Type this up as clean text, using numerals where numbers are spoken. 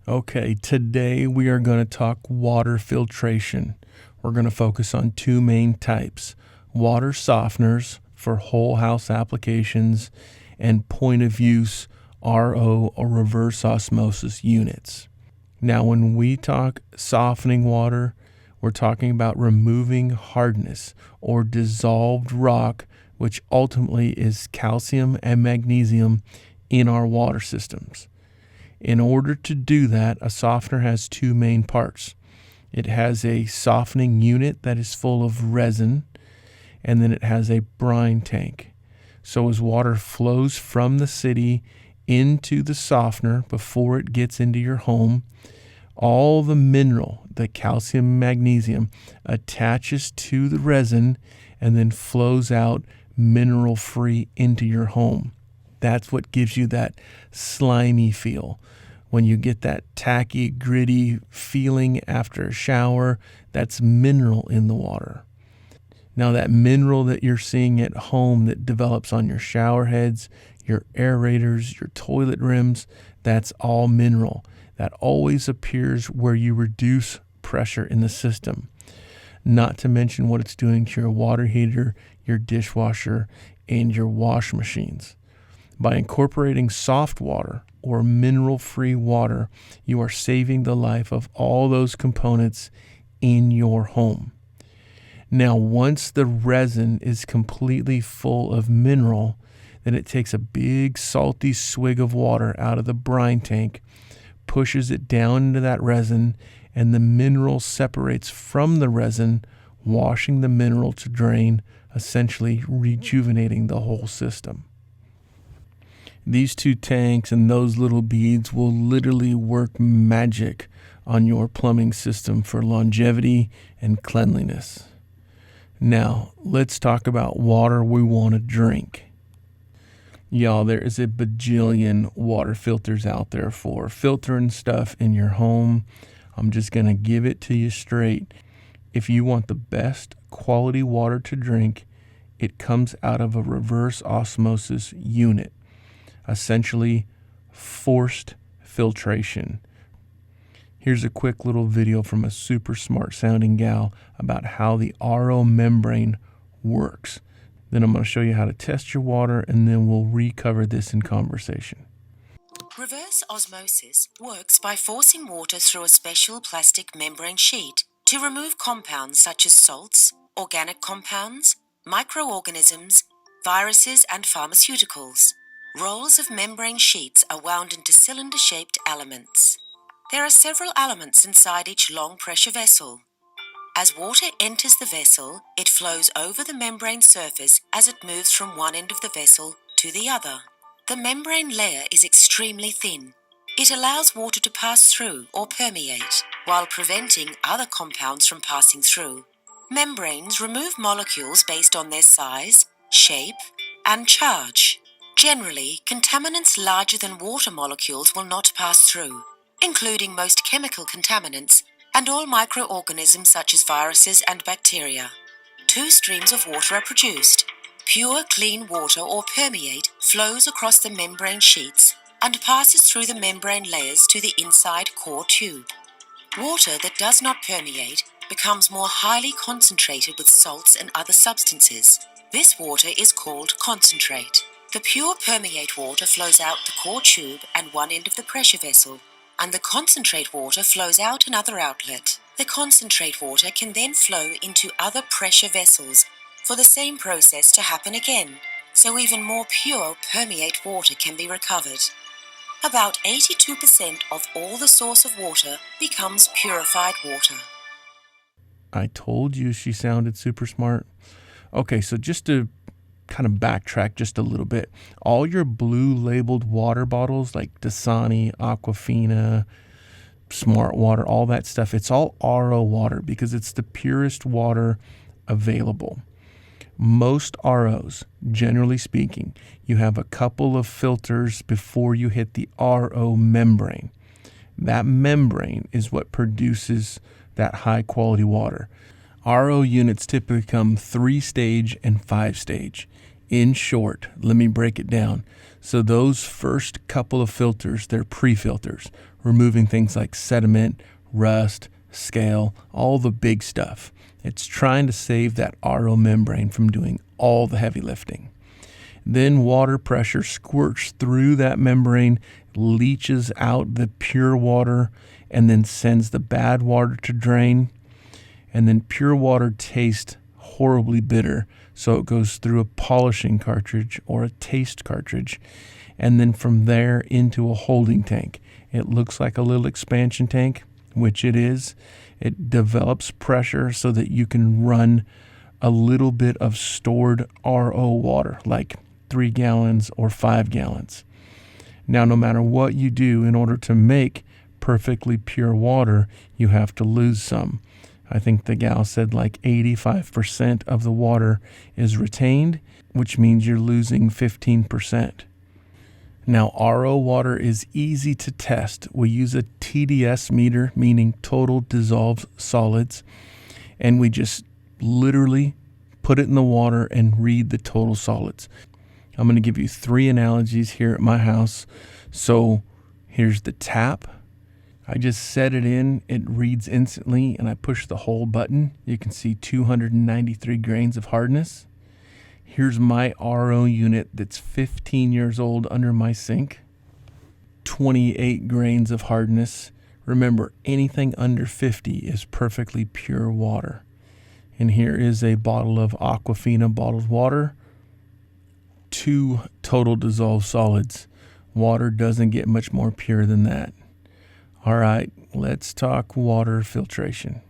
Okay, today we are going to talk water filtration. We're going to focus on two main types: water softeners for whole house applications and point of use RO or reverse osmosis units. Now, when we talk softening water, we're talking about removing hardness or dissolved rock, which ultimately is calcium and magnesium in our water systems. In order to do that, a softener has two main parts. It has a softening unit that is full of resin, and then it has a brine tank. So as water flows from the city into the softener before it gets into your home, all the mineral, the calcium and magnesium, attaches to the resin and then flows out mineral-free into your home. That's what gives you that slimy feel. When you get that tacky, gritty feeling after a shower, that's mineral in the water. Now, that mineral that you're seeing at home that develops on your shower heads, your aerators, your toilet rims, that's all mineral. That always appears where you reduce pressure in the system. Not to mention what it's doing to your water heater, your dishwasher, and your wash machines. By incorporating soft water or mineral-free water, you are saving the life of all those components in your home. Now, once the resin is completely full of mineral, then it takes a big salty swig of water out of the brine tank, pushes it down into that resin, and the mineral separates from the resin, washing the mineral to drain, essentially rejuvenating the whole system. These two tanks and those little beads will literally work magic on your plumbing system for longevity and cleanliness. Now, let's talk about water we want to drink. Y'all, there is a bajillion water filters out there for filtering stuff in your home. I'm just going to give it to you straight. If you want the best quality water to drink, it comes out of a reverse osmosis unit. Essentially, forced filtration. Here's a quick little video from a super smart sounding gal about how the RO membrane works. Then I'm going to show you how to test your water, and then we'll recover this in conversation. Reverse osmosis works by forcing water through a special plastic membrane sheet to remove compounds such as salts, organic compounds, microorganisms, viruses, and pharmaceuticals. Rolls of membrane sheets are wound into cylinder-shaped elements. There are several elements inside each long-pressure vessel. As water enters the vessel, it flows over the membrane surface as it moves from one end of the vessel to the other. The membrane layer is extremely thin. It allows water to pass through or permeate, while preventing other compounds from passing through. Membranes remove molecules based on their size, shape, and charge. Generally, contaminants larger than water molecules will not pass through, including most chemical contaminants and all microorganisms such as viruses and bacteria. Two streams of water are produced. Pure, clean water or permeate flows across the membrane sheets and passes through the membrane layers to the inside core tube. Water that does not permeate becomes more highly concentrated with salts and other substances. This water is called concentrate. The pure permeate water flows out the core tube and one end of the pressure vessel, and the concentrate water flows out another outlet. The concentrate water can then flow into other pressure vessels for the same process to happen again, so even more pure permeate water can be recovered. About 82% of all the source of water becomes purified water. I told you she sounded super smart. Okay, so just to kind of backtrack just a little bit, all your blue labeled water bottles like Dasani, Aquafina, Smart Water, all that stuff, it's all RO water because it's the purest water available. Most ROs, generally speaking, you have a couple of filters before you hit the RO membrane. That membrane is what produces that high quality water. RO units typically come 3-stage and 5-stage. In short, let me break it down. So those first couple of filters, they're pre-filters. removing things like sediment, rust, scale, all the big stuff. It's trying to save that RO membrane from doing all the heavy lifting. Then water pressure squirts through that membrane, leaches out the pure water, and then sends the bad water to drain. And then pure water tastes horribly bitter, so it goes through a polishing cartridge or a taste cartridge, and then from there into a holding tank. It looks like a little expansion tank, which it is. It develops pressure so that you can run a little bit of stored RO water, like 3 gallons or 5 gallons. Now, no matter what you do, in order to make perfectly pure water, you have to lose some. I think the gal said like 85% of the water is retained, which means you're losing 15%. Now, RO water is easy to test. We use a TDS meter, meaning total dissolved solids, and we just literally put it in the water and read the total solids. I'm going to give you 3 analogies here at my house. So here's the tap. I just set it in, it reads instantly, and I push the hold button. You can see 293 grains of hardness. Here's my RO unit that's 15 years old under my sink. 28 grains of hardness. Remember, anything under 50 is perfectly pure water. And here is a bottle of Aquafina bottled water. 2 total dissolved solids. Water doesn't get much more pure than that. All right, let's talk water filtration.